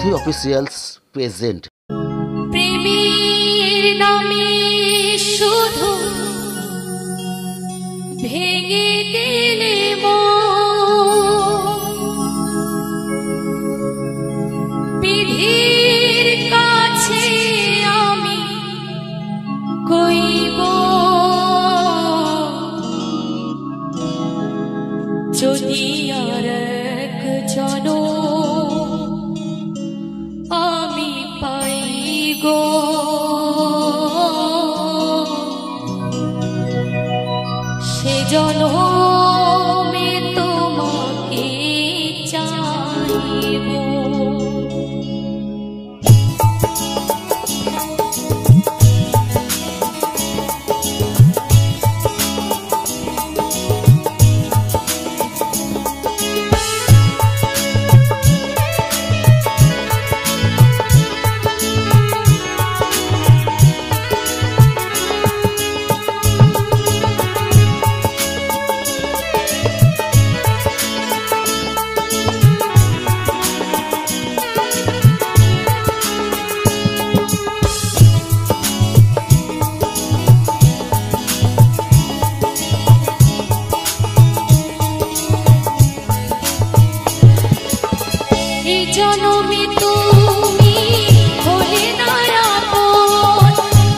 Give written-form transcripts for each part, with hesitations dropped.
Siddhi Officials present. প্রেমের নামে শুধু ভেঙে দিলে বিধির কাছে আমি কইব যদি আর এক জনম আমি পাই গো সে জনমে তোমাকে চাইব। জনমে তুমি হলে না আপন,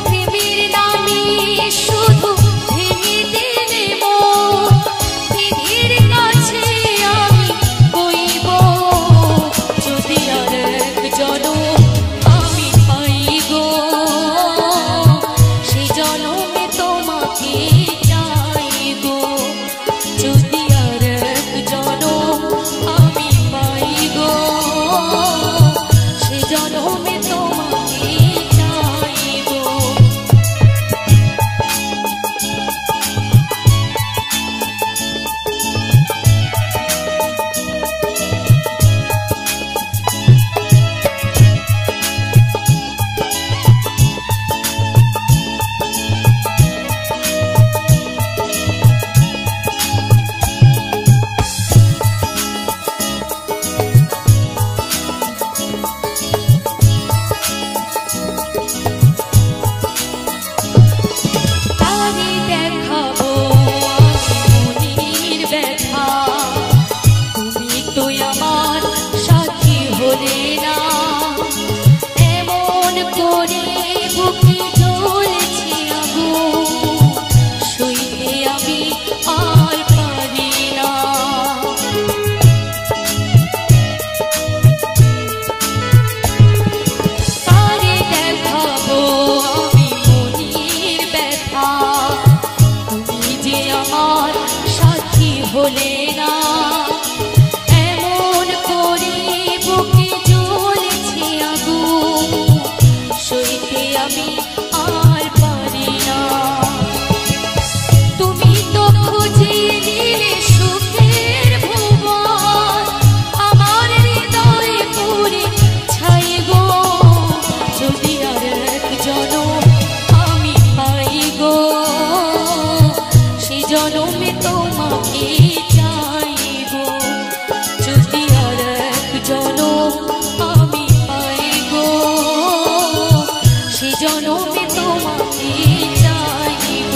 প্রেমের নামে শুধু ভেঙে দিলে মন। বিধির কাছে আমি কইব যদি আর এক জনম আমি পাই গো সে জনমে তোমাকে চাইব। যদি আর এক জনম আমি পাই গো সে জনমে তোমাকে চাইব। ভোলে না এমন করে বুকে জ্বলছে আগুন, সইতে আমি আর পারি না। তুমি তো খুঁজিয়ে দিলে সুখের ভুবন, আমার হৃদয়ে পুরে ছাই গো যদি আর এক জনম আমি পাই গো সে জনমে তোমাকে চাইব। যদি আর এক জনম আমি পাই গো সে জনমে তোমাকে চাইব।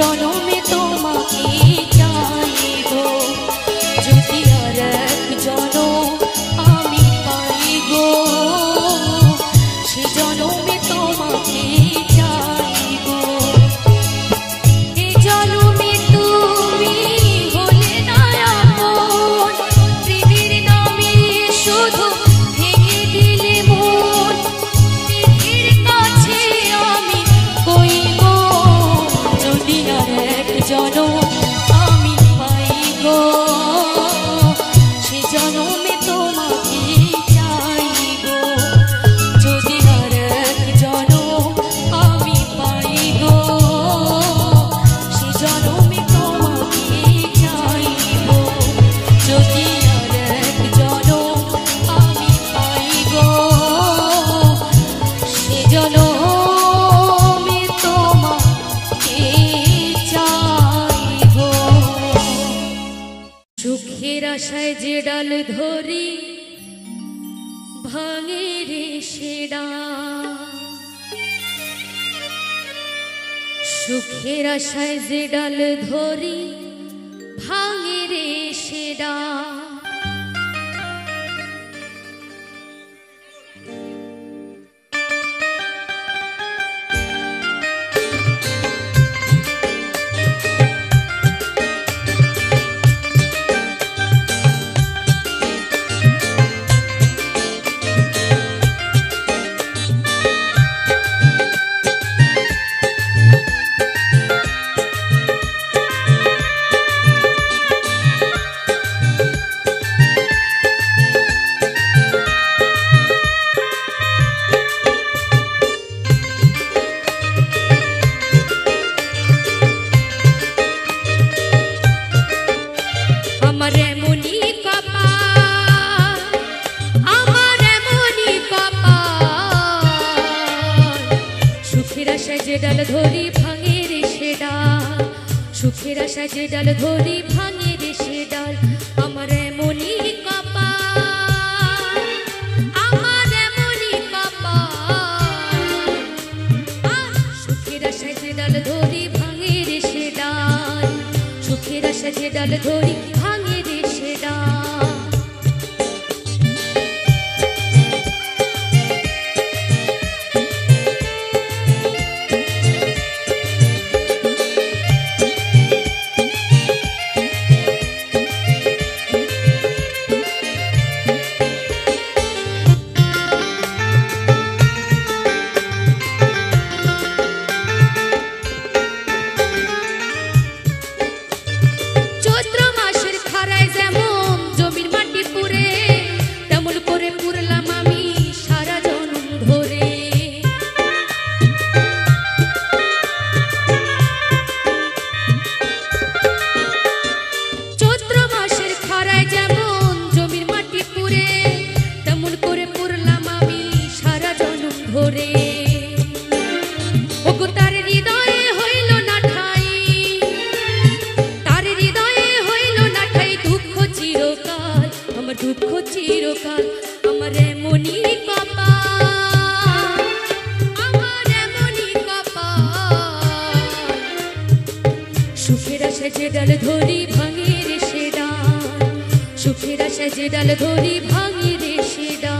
জনমে তোমাকে চাইব যদি আর এক জনম আমি পাই গো সে জনমে তোমাকে চাইব এ জনমে তুমি হলে না আপন প্রেমের নামে শুধু ভেঙে দিলে মন নিজের কাছে আমি কইব যদি আর এক জনম আমি পাই গো সে জনমে তোমাকে চাইব যদি আর এক জনম আমি পাই গো সে জনমে তোমাকে চাইব যদি আর এক জনম আমি পাই গো সে জনমে তোমাকে চাইব সুখের আশায় যে ডাল ধরি ভাঙে রে সে ডাল সুখের আশায় যে ডাল ধরি ভাঙে রে সে ডাল আমার এমনই কপাল আমার এমনই কপাল সুখের আশায় যে ডাল ধরি ভাঙে রে সে ডাল সুখের আশায় যে ডাল ধরি ভাঙে রে সে ডাল আমার এমনই কপাল আমার এমনই কপাল সুখের আশায় যে ডাল ধরি ভাঙে রে সে ডাল সুখের আশায় যে ডাল ধরি ভাঙে রে সে ডাল চৈত্র মাসের খরায় যেমন জমির মাটি পুড়ে তেমন করে পুড়লাম আমি সারা জনম ধরে চৈত্র মাসের খরায় যেমন জমির মাটি পুড়ে তেমন করে পুড়লাম আমি সারা জনম ধরে ওগো তার হৃদয়ে হইল না ঠাই তার হৃদয়ে হইল না ঠাই দুঃখ চিরকাল আমার দুঃখ চিরকাল আমার এমনই কপাল আমার এমনই কপাল সুখের আশায় যে ডাল ধরি ভাঙে রে সে ডাল সুখের আশায় যে ডাল ধরি ভাঙে রে সে ডাল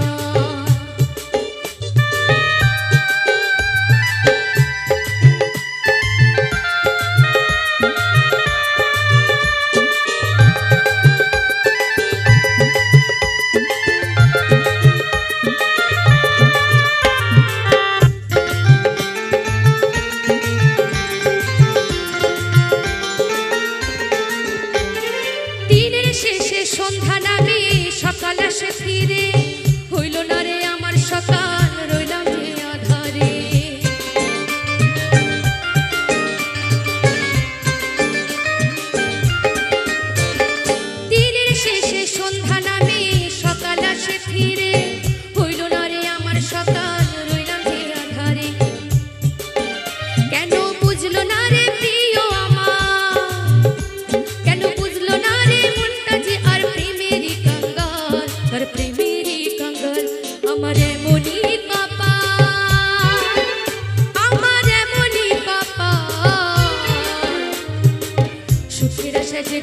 দিনের শেষে সন্ধ্যা নামে সকাল আসে ফিরে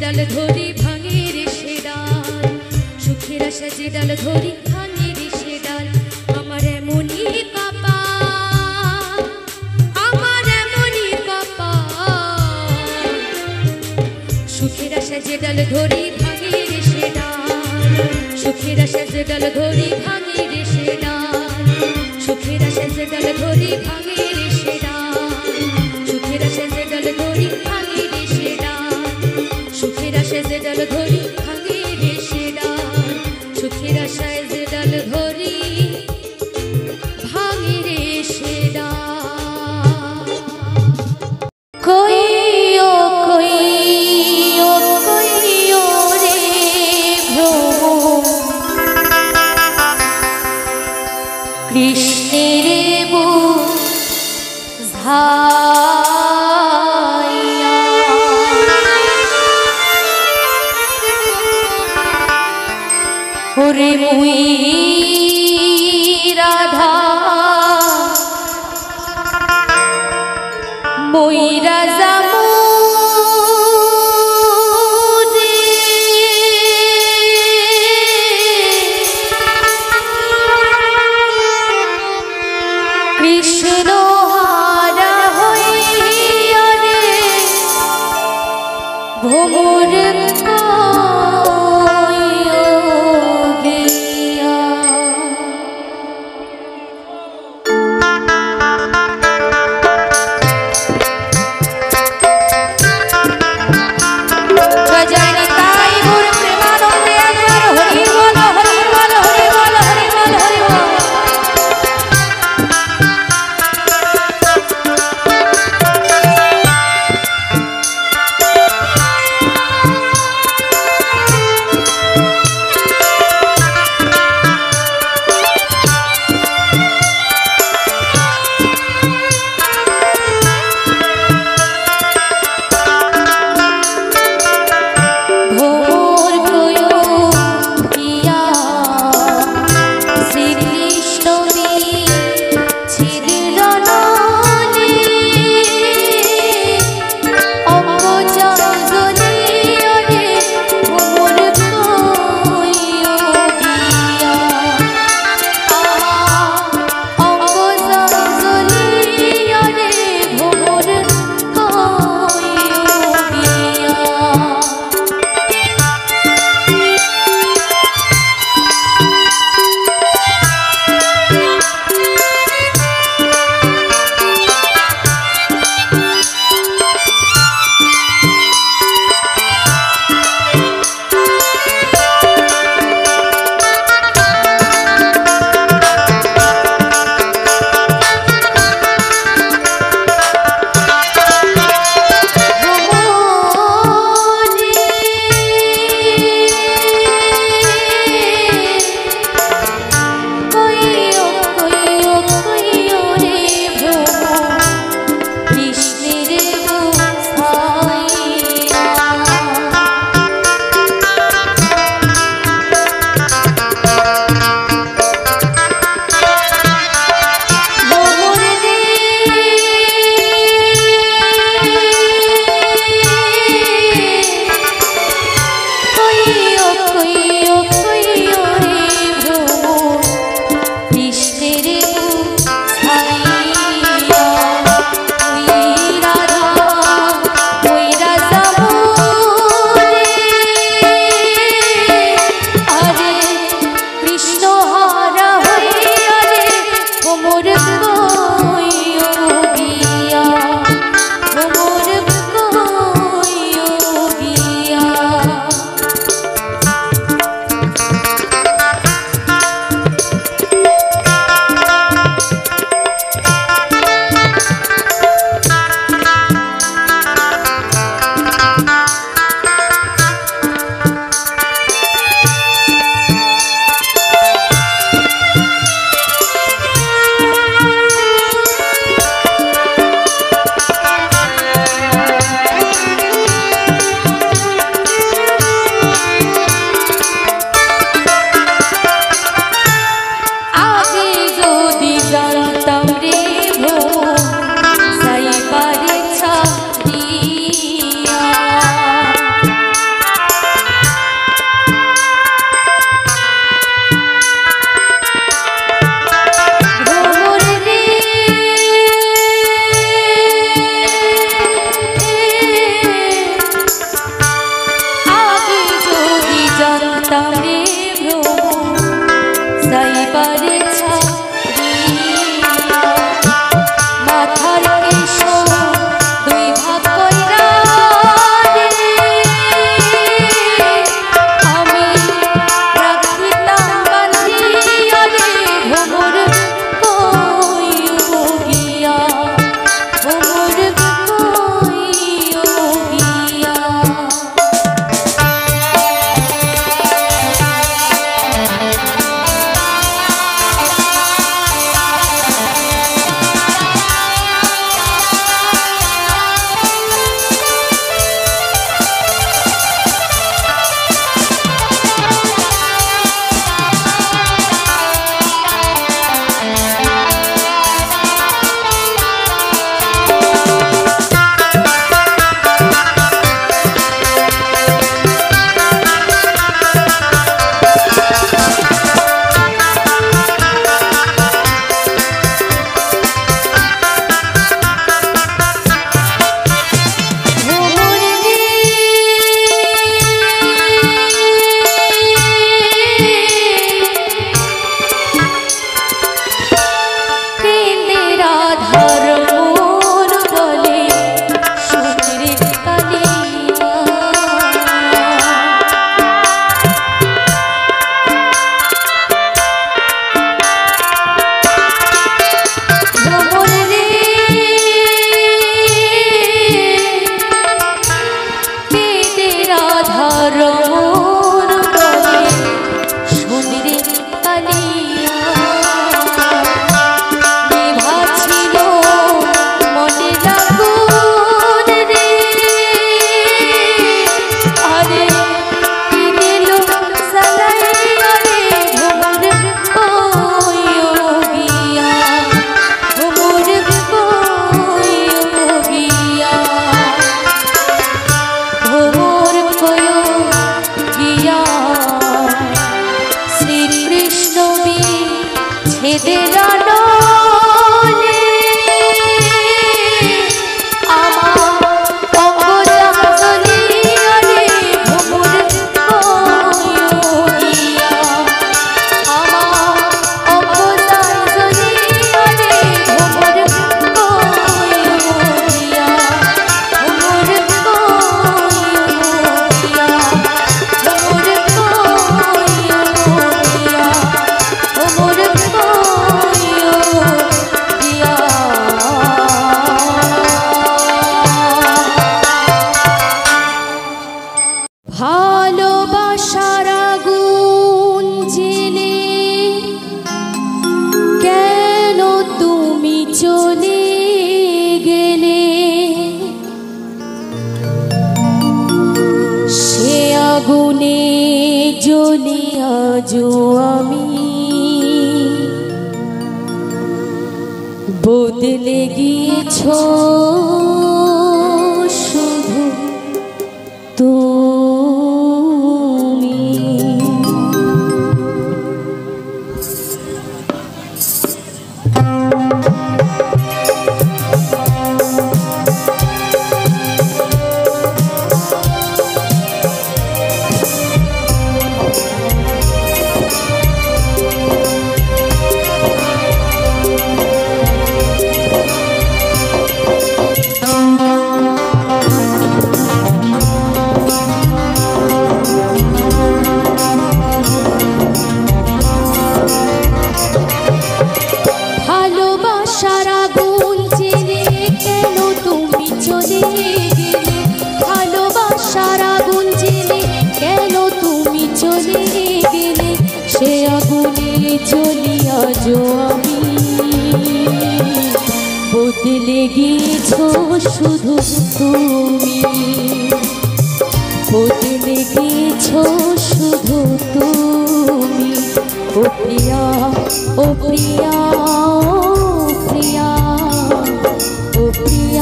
ডাল ধরি ভাঙে রে সে ডাল, সুখের আশা যে ডাল ধরি ভাঙে রে সে ডাল। আমার এমনই কপাল, আমার এমনই কপাল, সুখের আশা যে ডাল ধরি ভাঙে রে সে ডাল, সুখের আশা যে ডাল ধরি ভাঙে রে সে ডাল, সুখের আশা যে ডাল ধরি ভাঙে রে সে ডাল, সুখের আশা যে ডাল ধরি ভাঙে রে সে ডাল, সুখের আশা যে ডাল ধরি ভাঙে রে সে ডাল, সুখের আশায় যে ডাল ধরি ভাঙে রে সে ডাল। কই ও কই ও কই ও রে ভ্রমর, কৃষ্ণের বুক ঝাইয়া, ওরে মুই রাধা মই রাজা কৃষ্ণ হারা হইয়া রে ভ্রমর গিয়া। জয় নিতাই গৌর প্রেমানন্দে একবার হরি বল হরি বল হরি বল হরি বল হরি বল। চলি আজও আমি বদলে গিয়েছো শুধু তুমি। সে আগুনে জ্বলি আজও আমি বদলে গিয়েছো শুধু তুমি, বদলে গিয়েছো শুধু তুমি। ও প্রিয়া, ও প্রিয়া, ও প্রিয়া, ও প্রিয়া,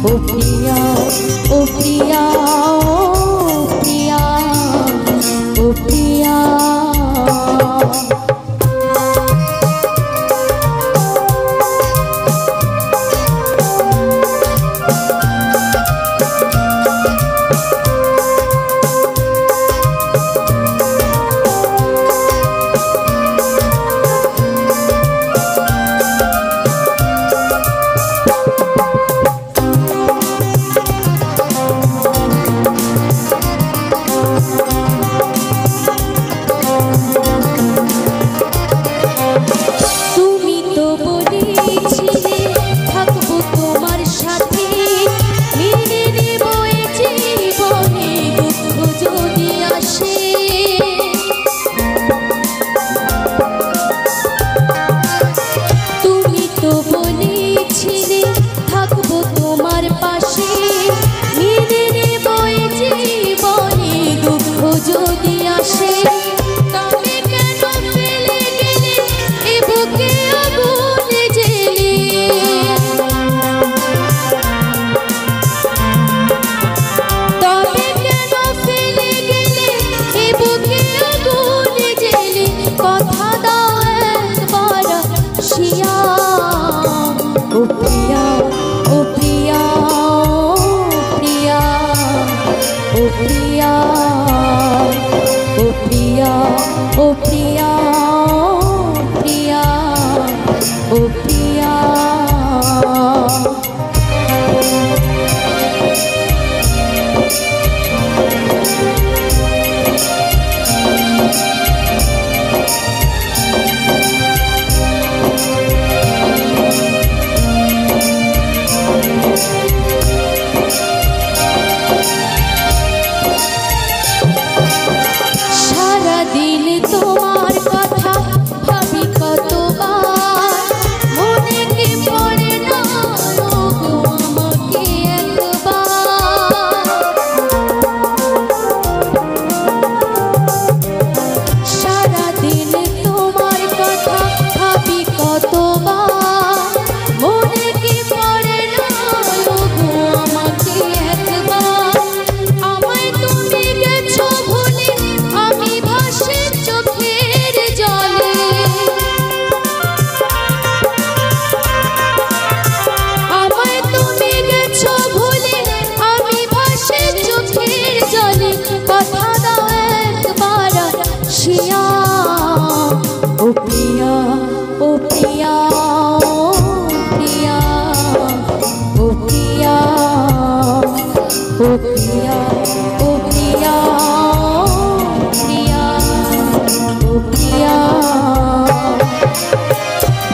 ও প্রিয়া, ও প্রিয়া,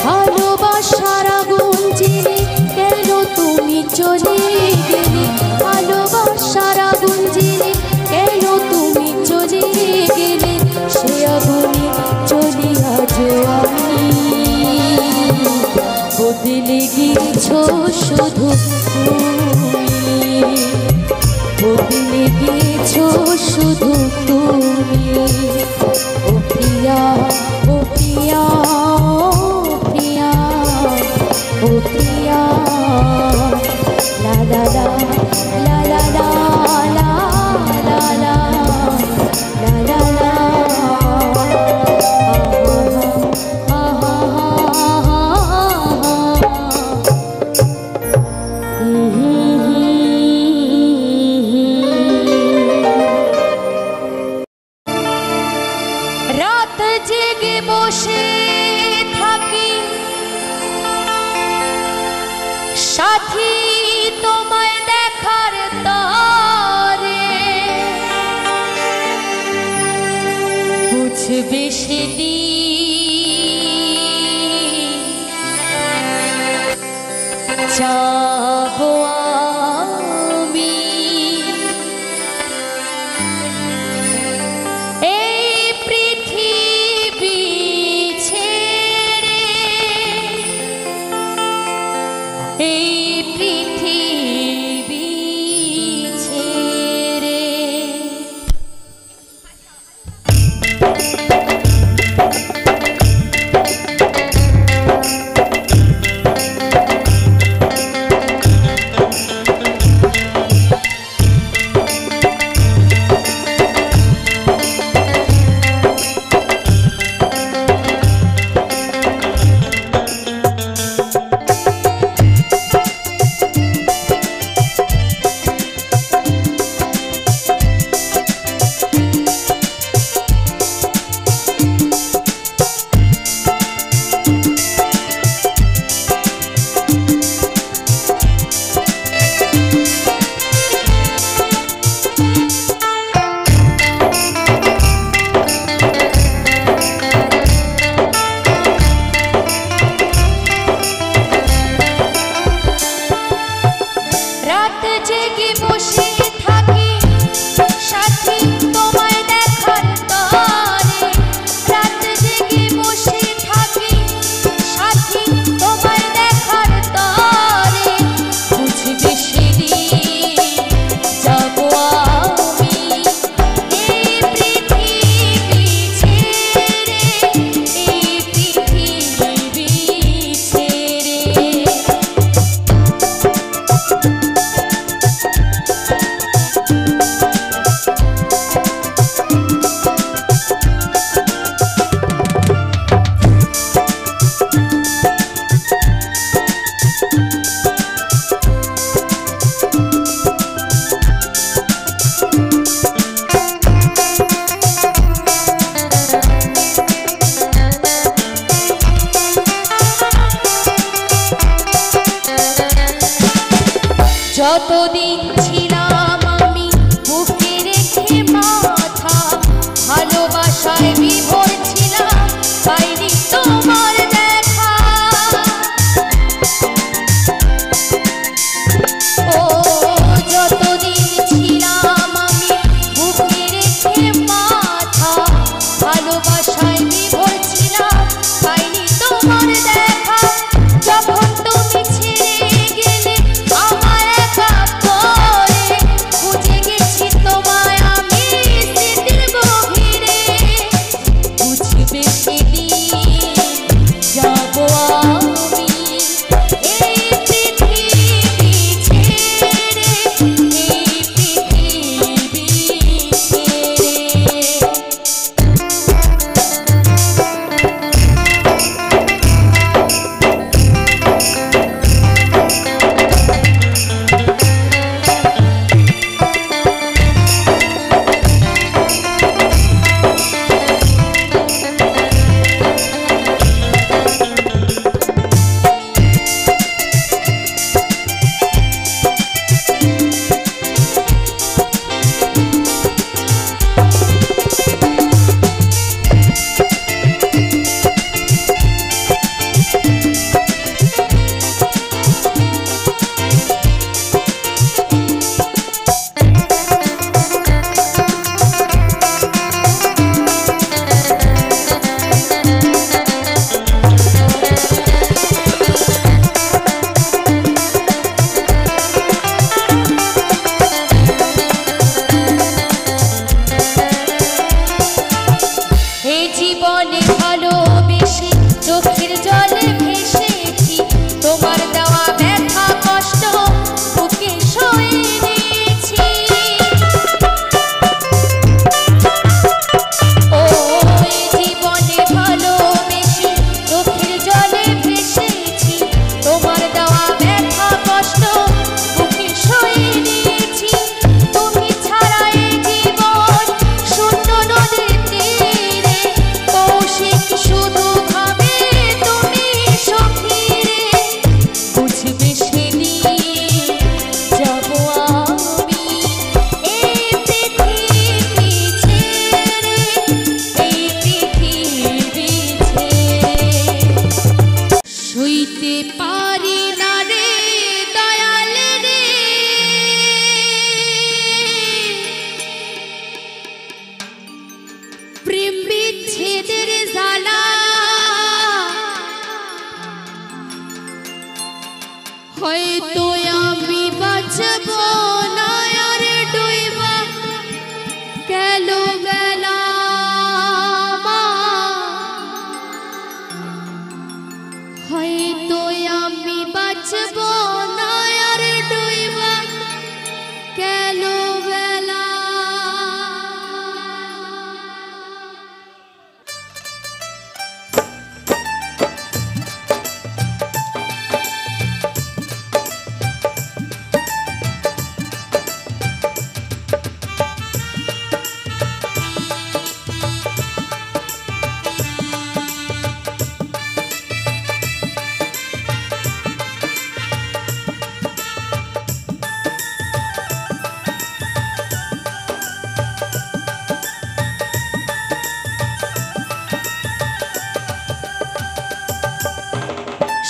ভালোবাসার আগুন জেলে কেন তুমি চলে গেলে, ভালোবাসার আগুন জেলে কেন তুমি চলে গেলে, সে আগুনে চলি আজও আমি বদলে গিয়েছো শুধু তুমি, বদলে গিয়েছো শুধু তুমি। তোমায় দেখার তরে বুঝবে সেদিন যাবো আমি এই পৃথিবী ছেড়ে, এই পৃথিবী ছেড়ে। যতদিন ছিলাম আমি বুকে রেখে মাথা, ভালোবাসায় বিভোর ছিলাম, পাইনি তোমার দেখা। ও যতদিন ছিলাম আমি বুকে রেখে মাথা, ভালোবাসায় বিভোর ছিলাম, পাইনি তোমার দেখা। যখন তুমি ছেড়ে গেলে আমার একা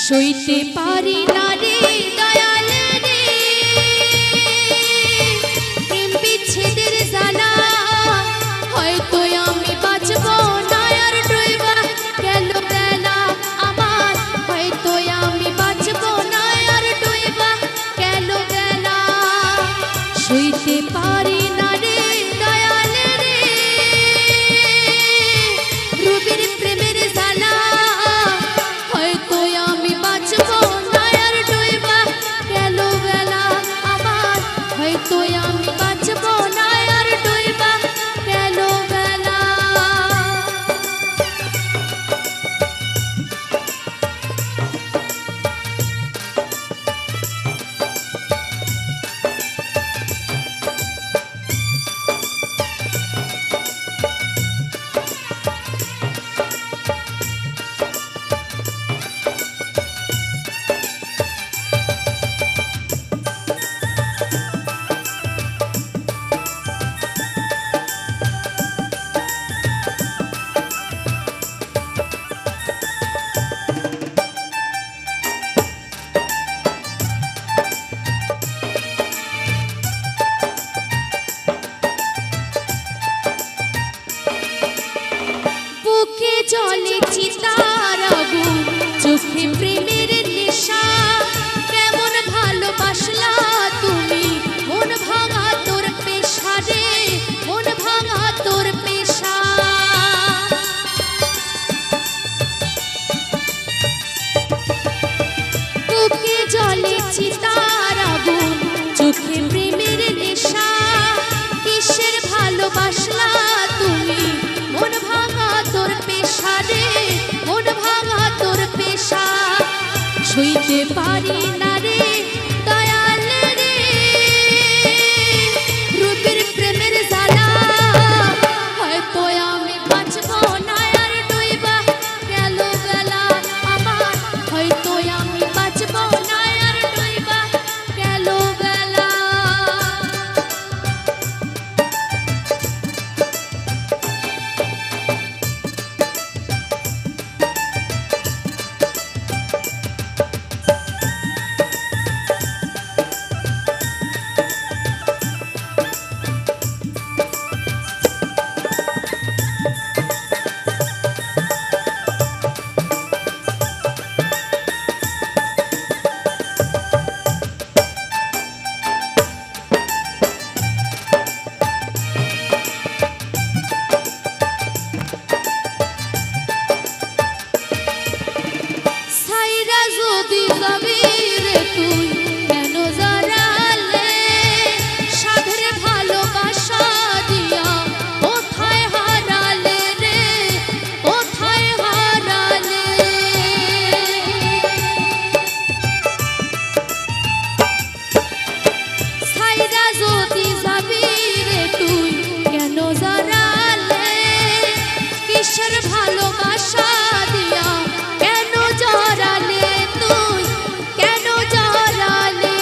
সইতে পারি না রে দয়াল রে প্রেম বিচ্ছেদের জ্বালা হয়তো আমি বাঁচব না আর ডুইবা গেল বেলা আমার হয়তো আমি বাঁচব না আর ডুইবা গেল বেলা সইতে পারি না রে দয়াল রে রবির প্রেমের জ্বালা হয়তো আমি বাঁচব না আর ডুইবা গেল বেলা আমার হয়তো আমি বাঁচব না আর ডুইবা গেল বেলা বুকে জলে চিতার আগুন চোখে প্রেমের নেশা কেমন ভালোবাসলা তুমি মন ভাঙা তোর পেশা রে মন ভাঙা তোর পেশা বুকে জলে চিতার আগুন চোখে প্রেমের নেশা কিসের ভালোবাসলা তুমি মন ভাঙা তোর পেশা রে মন ভাঙা তোর পেশা সইতে পারি না রে দয়াল রে রূপের প্রেমের জ্বালা হয়তো আমি বাঁচব না আর ডুইবা গেল বেলা আমার হয়তো আমি বাঁচব না আর ডুইবা গেল বেলা সাইরা যদি যাবি রে তুই কেন জড়ালে সাধরে ভালোবাসা দিয়া কোথায় হারালে রে কোথায় হারালে সাইরা যদি যাবি রে তুই কেন জড়ালে কিসের ভালোবাসা দিয়া কেন জড়ালে তুই কেন জড়ালে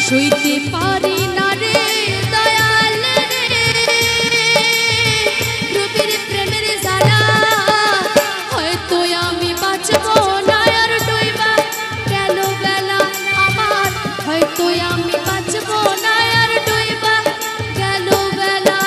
সইতে পারি না রে দয়াল রে রূপের প্রেমের জ্বালা হয়তো আমি বাঁচব না আর ডুইবা গেল বেলা আমার হয়তো আমি বাঁচব না আর ডুইবা গেল বেলা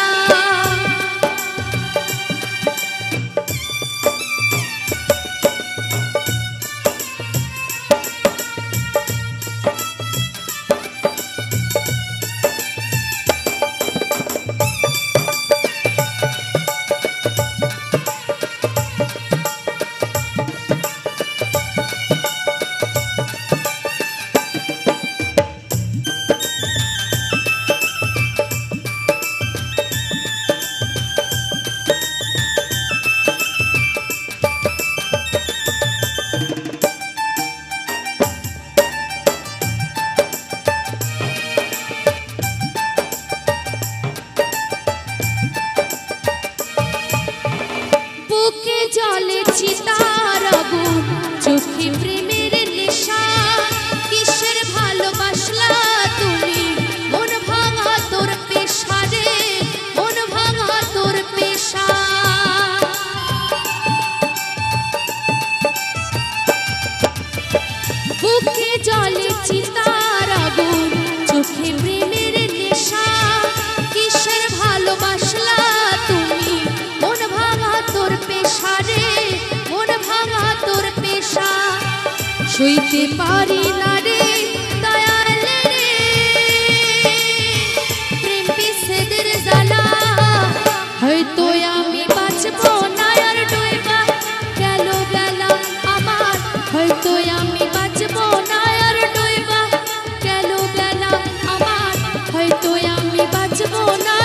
সইতে পারি না রে দয়াল রে, প্রেম বিচ্ছেদের জ্বালা, হয়তো আমি বাঁচবো না আর ডুইবা গেল বেলা আমার, হয়তো আমি বাঁচবো না আর ডুইবা গেল বেলা আমার, হয়তো আমি বাঁচবো না